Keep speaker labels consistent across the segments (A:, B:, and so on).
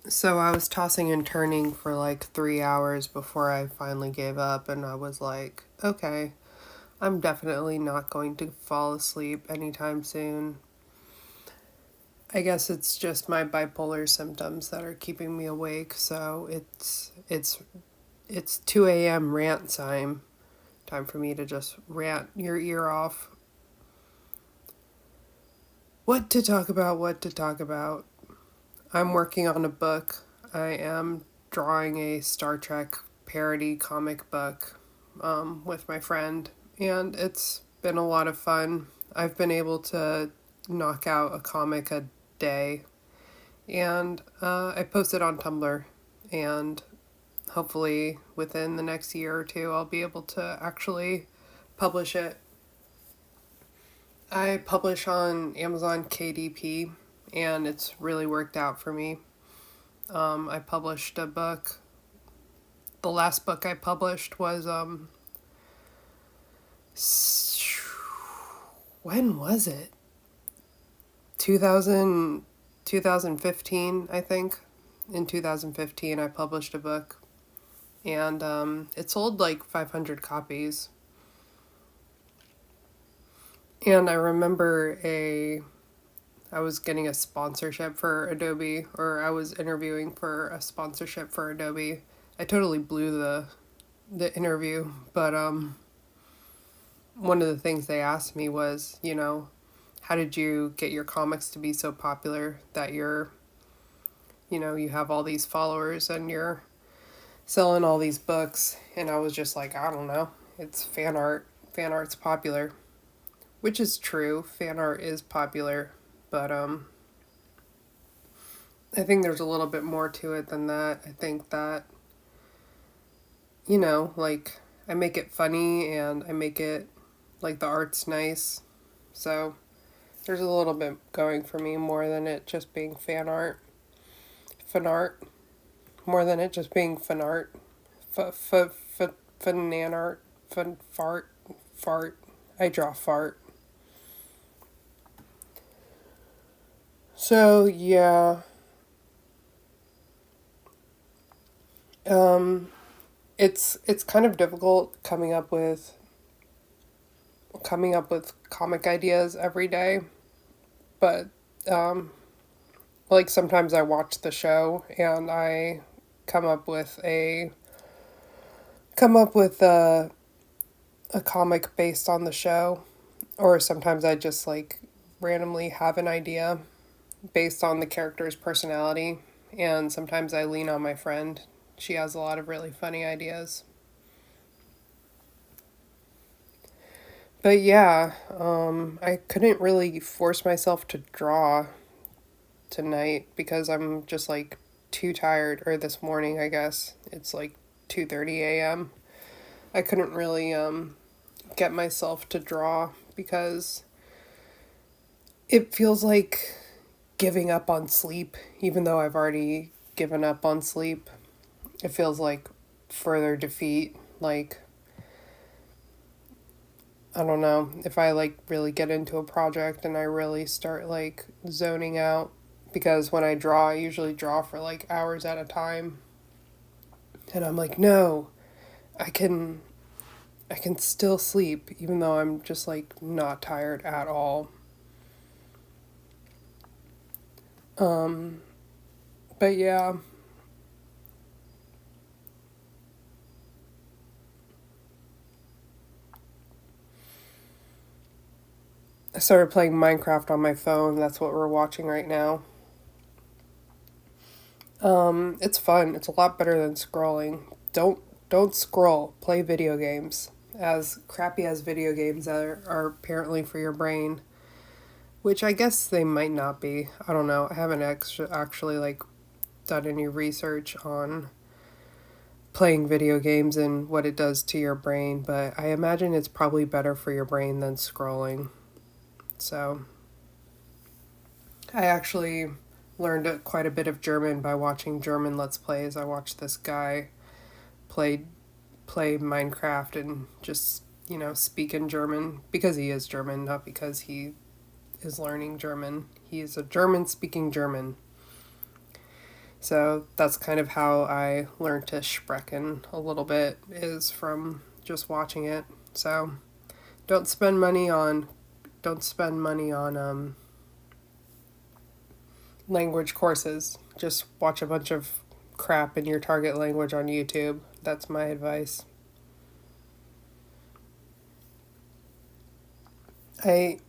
A: So I was tossing and turning for like 3 hours before I finally gave up, and I was like, okay, I'm definitely not going to fall asleep anytime soon. I guess it's just my bipolar symptoms that are keeping me awake, so it's 2 a.m. rant time. Time for me to just rant your ear off. What to talk about, what to talk about. I'm working on a book. I am drawing a Star Trek parody comic book with my friend, and it's been a lot of fun. I've been able to knock out a comic a day, and I post it on Tumblr, and hopefully within the next year or two, I'll be able to actually publish it. I publish on Amazon KDP, and it's really worked out for me. I published a book. The last book I published was when was it? 2000 2015, I think. In 2015 I published a book, and it sold like 500 copies. And I remember a I was getting a sponsorship for Adobe, or I was interviewing for a sponsorship for Adobe. I totally blew the interview, but one of the things they asked me was, how did you get your comics to be so popular that you have all these followers and you're selling all these books? And I was just like, I don't know. It's fan art. Fan art's popular, which is true. Fan art is popular, but I think there's a little bit more to it than that. I think that, like, I make it funny and I make it like the art's nice. So there's a little bit going for me more than it just being fan art. Fan art. More than it just being fan art. Fanan art. Fun fart. Fart. I draw fart. So yeah. Um it's kind of difficult coming up with comic ideas every day, but um like sometimes I watch the show and I come up with a come up with a comic based on the show, or sometimes I just like randomly have an idea based on the character's personality, and sometimes I lean on my friend. She has a lot of really funny ideas. But yeah, I couldn't really force myself to draw tonight because I'm just like too tired, or this morning, I guess. It's like 2:30 a.m. I couldn't really get myself to draw because it feels like giving up on sleep, even though I've already given up on sleep. It feels like further defeat. Like, I don't know, if I like really get into a project and I really start like zoning out, because when I draw, I usually draw for like hours at a time. And I'm like, no, I can I can still sleep even though I'm just like not tired at all. Um but yeah, I started playing Minecraft on my phone. That's what we're watching right now. It's fun. It's a lot better than scrolling. Don't scroll. Play video games. As crappy as video games are apparently for your brain, which I guess they might not be. I don't know. I haven't actually like done any research on playing video games and what it does to your brain, but I imagine it's probably better for your brain than scrolling. So, I actually learned quite a bit of German by watching German Let's Plays. I watched this guy play play Minecraft and just, speak in German because he is German, not because he is learning German. He is a German speaking German. So that's kind of how I learned to sprechen a little bit, is from just watching it. So don't spend money on don't spend money on language courses. Just watch a bunch of crap in your target language on YouTube. That's my advice. I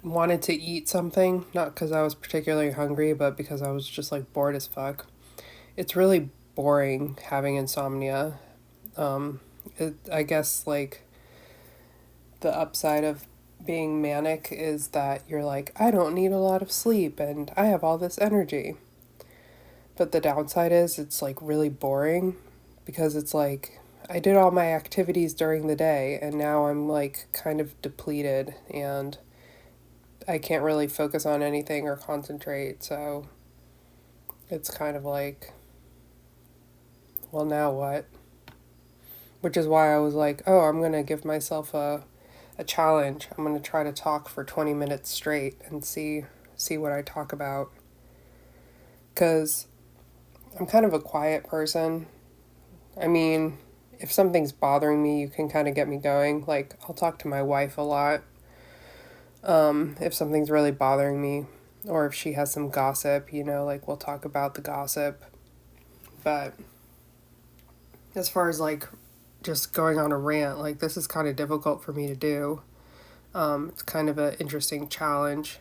A: wanted to eat something, not because I was particularly hungry, but because I was just like bored as fuck. It's really boring having insomnia. I guess like the upside of being manic is that you're like, I don't need a lot of sleep and I have all this energy. But the downside is it's like really boring because it's like I did all my activities during the day and now I'm like kind of depleted and I can't really focus on anything or concentrate. So it's kind of like, well, now what? Which is why I was like, oh, I'm going to give myself a challenge. I'm going to try to talk for 20 minutes straight and see what I talk about. Cuz I'm kind of a quiet person. I mean, if something's bothering me, you can kind of get me going. Like, I'll talk to my wife a lot if something's really bothering me, or if she has some gossip, like we'll talk about the gossip. But as far as like just going on a rant, like this is kind of difficult for me to do. It's kind of an interesting challenge.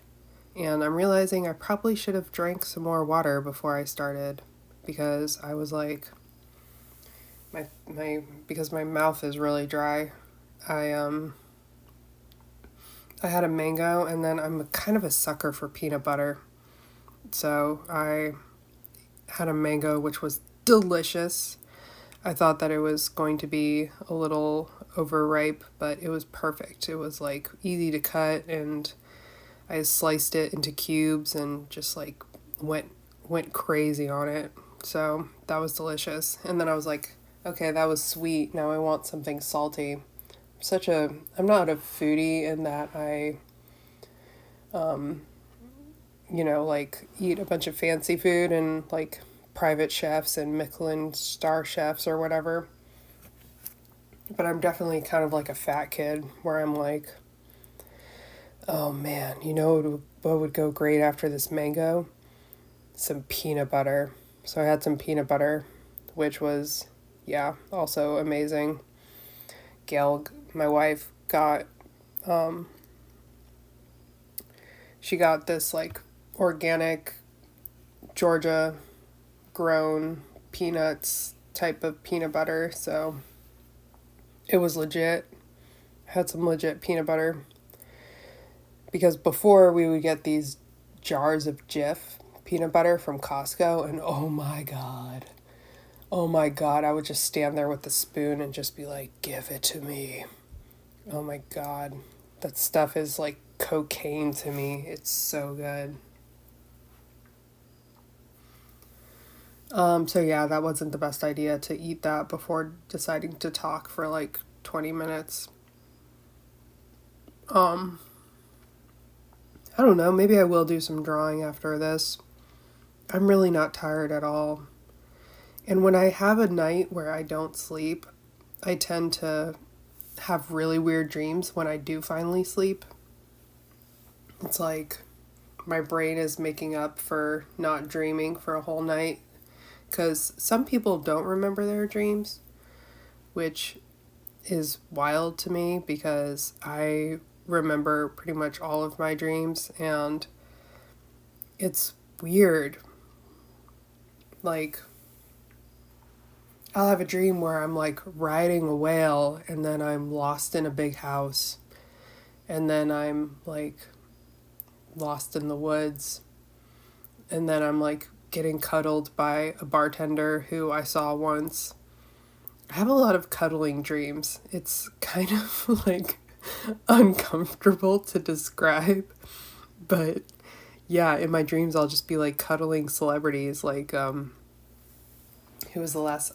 A: And I'm realizing I probably should have drank some more water before I started because I was like, because my mouth is really dry. I I had a mango and then I'm kind of a sucker for peanut butter. So I had a mango which was delicious. I thought that it was going to be a little overripe, but it was perfect. It was like easy to cut and I sliced it into cubes and just like went went crazy on it. So that was delicious. And then I was like, okay, that was sweet. Now I want something salty. I'm not a foodie in that I like eat a bunch of fancy food and like private chefs and Michelin star chefs or whatever. But I'm definitely kind of like a fat kid where I'm like, oh man, what would go great after this mango? Some peanut butter. So I had some peanut butter, which was, yeah, also amazing. Gail, my wife, she got this like organic Georgia grown peanuts type of peanut butter. So it was legit. I had some legit peanut butter. Because before we would get these jars of Jif peanut butter from Costco, and oh my God, I would just stand there with the spoon and just be like, give it to me. Oh my God, that stuff is like cocaine to me. It's so good. So yeah, that wasn't the best idea to eat that before deciding to talk for like 20 minutes. Um, I don't know, maybe I will do some drawing after this. I'm really not tired at all. And when I have a night where I don't sleep, I tend to have really weird dreams when I do finally sleep. It's like my brain is making up for not dreaming for a whole night. Because some people don't remember their dreams, which is wild to me because I remember pretty much all of my dreams and it's weird. Like, I'll have a dream where I'm like riding a whale and then I'm lost in a big house and then I'm like lost in the woods and then I'm like getting cuddled by a bartender who I saw once. I have a lot of cuddling dreams. It's kind of like uncomfortable to describe, but yeah, in my dreams I'll just be like cuddling celebrities like who was the last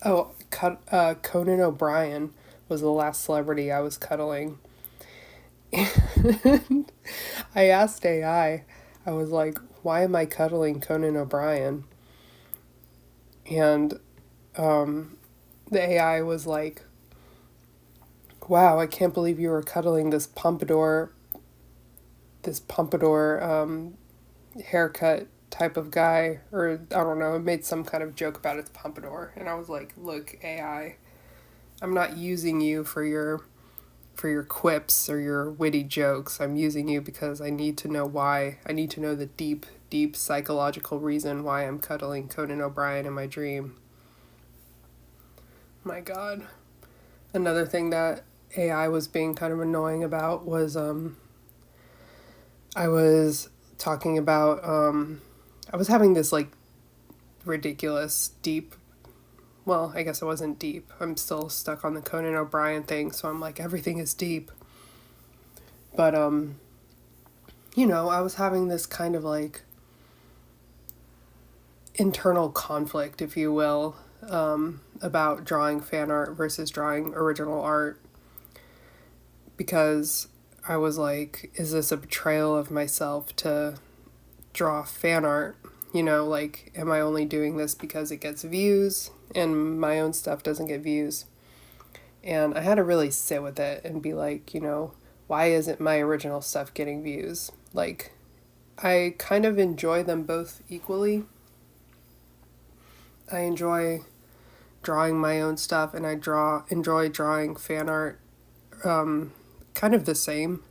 A: Conan O'Brien was the last celebrity I was cuddling. And I asked AI, I was like, why am I cuddling Conan O'Brien? And the AI was like, wow, I can't believe you were cuddling this pompadour haircut type of guy, or I don't know, it made some kind of joke about its pompadour. And I was like, look, AI, I'm not using you for your quips or your witty jokes. I'm using you because I need to know why. I need to know the deep, deep psychological reason why I'm cuddling Conan O'Brien in my dream. My God. Another thing that AI was being kind of annoying about was I was talking about I was having this like ridiculous deep, well, I guess it wasn't deep. I'm still stuck on the Conan O'Brien thing, so I'm like everything is deep. But I was having this kind of like internal conflict, if you will, about drawing fan art versus drawing original art, because I was like, is this a betrayal of myself to draw fan art? Like, am I only doing this because it gets views and my own stuff doesn't get views? And I had to really sit with it and be like, why isn't my original stuff getting views? Like, I kind of enjoy them both equally. I enjoy drawing my own stuff, and I enjoy drawing fan art, kind of the same.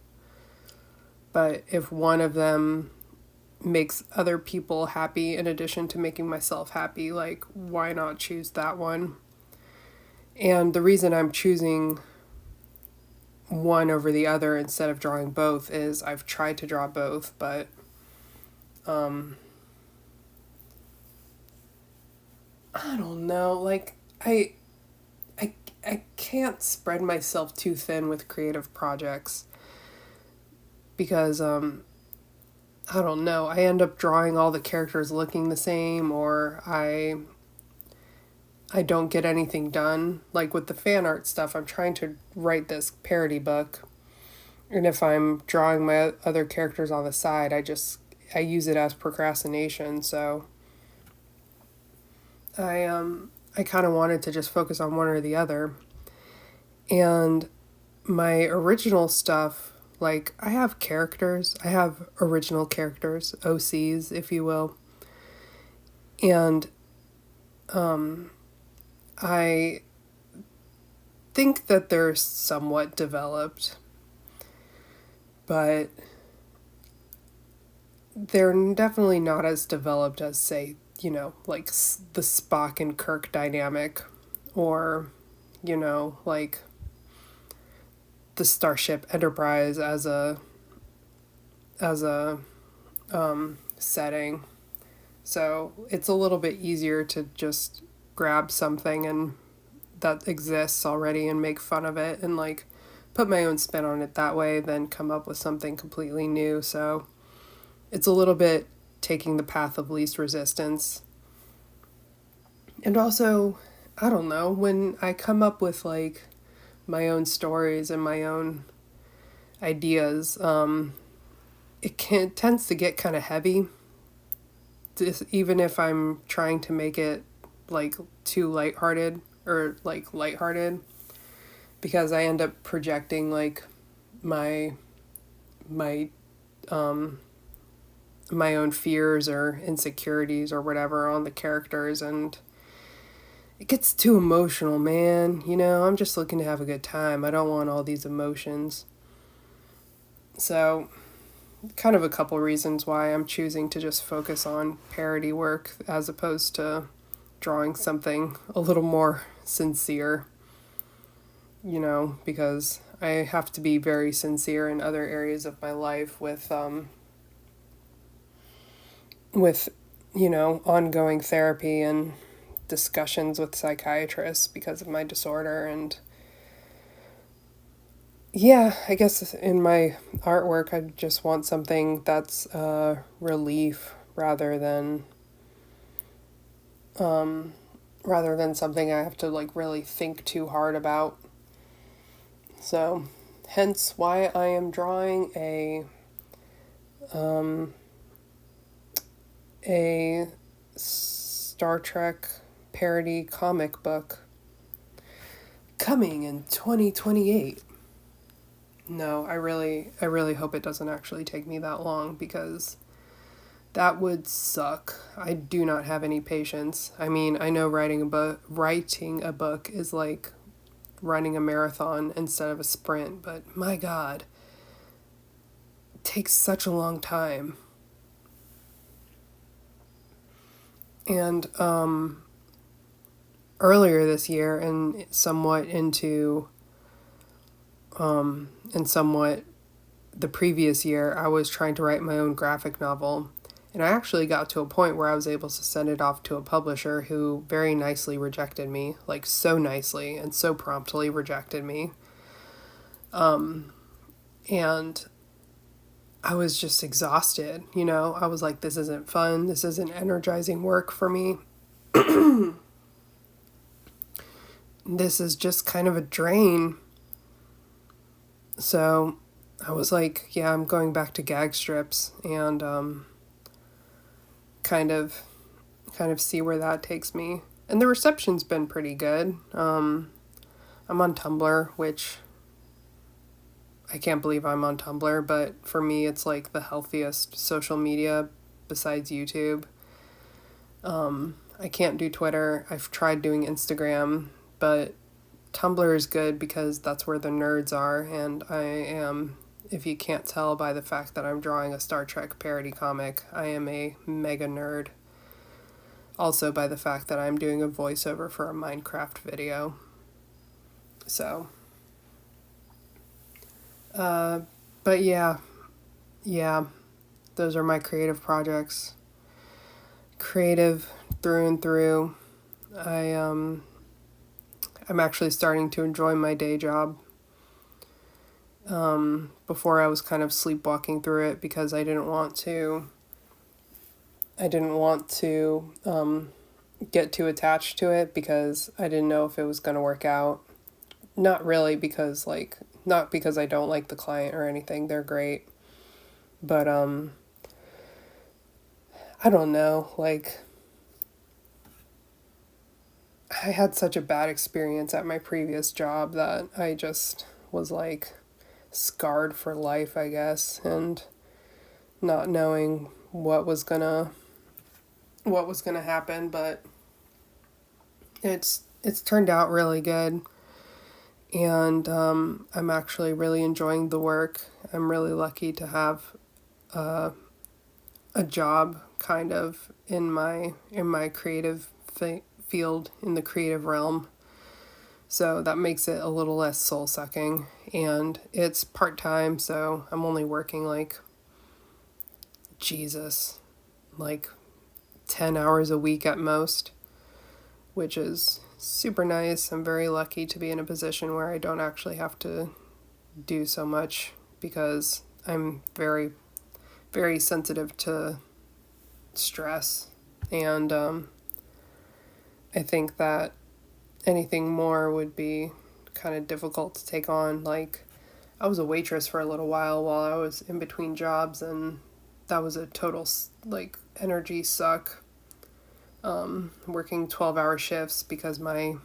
A: But if one of them makes other people happy in addition to making myself happy, like, why not choose that one? And the reason I'm choosing one over the other instead of drawing both is I've tried to draw both, but I don't know. Like, I I can't spread myself too thin with creative projects because I don't know. I end up drawing all the characters looking the same, or I don't get anything done. Like with the fan art stuff, I'm trying to write this parody book, and if I'm drawing my other characters on the side, I use it as procrastination. So I kind of wanted to just focus on one or the other. And my original stuff, like, I have characters. I have original characters, OCs, if you will. And I think that they're somewhat developed, but they're definitely not as developed as, say, like the Spock and Kirk dynamic, or, like the Starship Enterprise as a setting. So it's a little bit easier to just grab something and that exists already and make fun of it and like put my own spin on it that way than come up with something completely new. So it's a little bit taking the path of least resistance. And also, I don't know, when I come up with like my own stories and my own ideas, it tends to get kind of heavy. Even if I'm trying to make it like too lighthearted or like lighthearted, because I end up projecting like my my my own fears or insecurities or whatever on the characters, and it gets too emotional, man. I'm just looking to have a good time. I don't want all these emotions. So, kind of a couple reasons why I'm choosing to just focus on parody work as opposed to drawing something a little more sincere, because I have to be very sincere in other areas of my life with ongoing therapy and discussions with psychiatrists because of my disorder. And yeah, I guess in my artwork I just want something that's relief rather than something I have to like really think too hard about. So hence why I am drawing a Star Trek parody comic book coming in 2028. No, I really hope it doesn't actually take me that long because that would suck. I do not have any patience. I mean, I know writing a book is like running a marathon instead of a sprint, but my God, it takes such a long time. And earlier this year and somewhat the previous year, I was trying to write my own graphic novel. And I actually got to a point where I was able to send it off to a publisher who very nicely rejected me, like so nicely and so promptly rejected me. And I was just exhausted, you know? I was like, this isn't fun. This isn't energizing work for me. This is just kind of a drain. So I was like, yeah, I'm going back to gag strips and kind of see where that takes me. And the reception's been pretty good. I'm on Tumblr, which I can't believe I'm on Tumblr, but for me it's like the healthiest social media besides YouTube. I can't do Twitter. I've tried doing Instagram, but Tumblr is good because that's where the nerds are, and I am, if you can't tell by the fact that I'm drawing a Star Trek parody comic, I am a mega nerd. Also by the fact that I'm doing a voiceover for a Minecraft video. So, but yeah, those are my creative projects. Creative through and through. I'm actually starting to enjoy my day job. Before I was kind of sleepwalking through it because I didn't want to get too attached to it because I didn't know if it was going to work out. Not really because not because I don't like the client or anything. They're great. But I don't know, I had such a bad experience at my previous job that I just was scarred for life, I guess, and not knowing what was gonna happen, but it's turned out really good, and I'm actually really enjoying the work. I'm really lucky to have a job kind of in my creative field, in the creative realm. So that makes it a little less soul-sucking, and it's part-time, so I'm only working 10 hours a week at most, which is super nice. I'm very lucky to be in a position where I don't actually have to do so much because I'm very, very sensitive to stress, and I think that anything more would be kind of difficult to take on. I was a waitress for a little while I was in between jobs, and that was a total energy suck. Working 12-hour shifts because my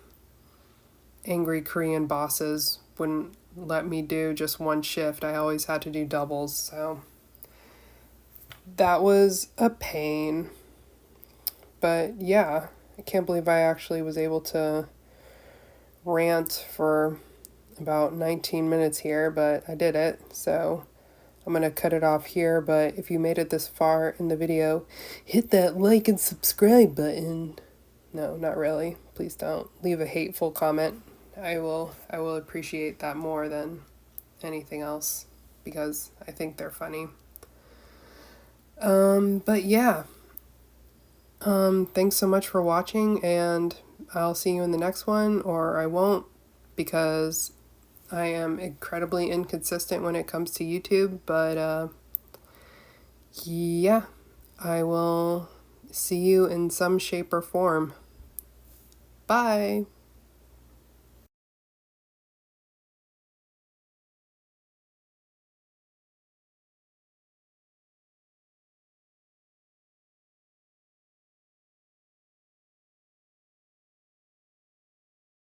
A: angry Korean bosses wouldn't let me do just one shift. I always had to do doubles, so that was a pain. But yeah, I can't believe I actually was able to rant for about 19 minutes here, but I did it, so I'm going to cut it off here. But if you made it this far in the video, hit that like and subscribe button. No, not really. Please don't. Leave a hateful comment. I will appreciate that more than anything else because I think they're funny. But yeah. Thanks so much for watching, and I'll see you in the next one, or I won't, because I am incredibly inconsistent when it comes to YouTube, but yeah, I will see you in some shape or form. Bye!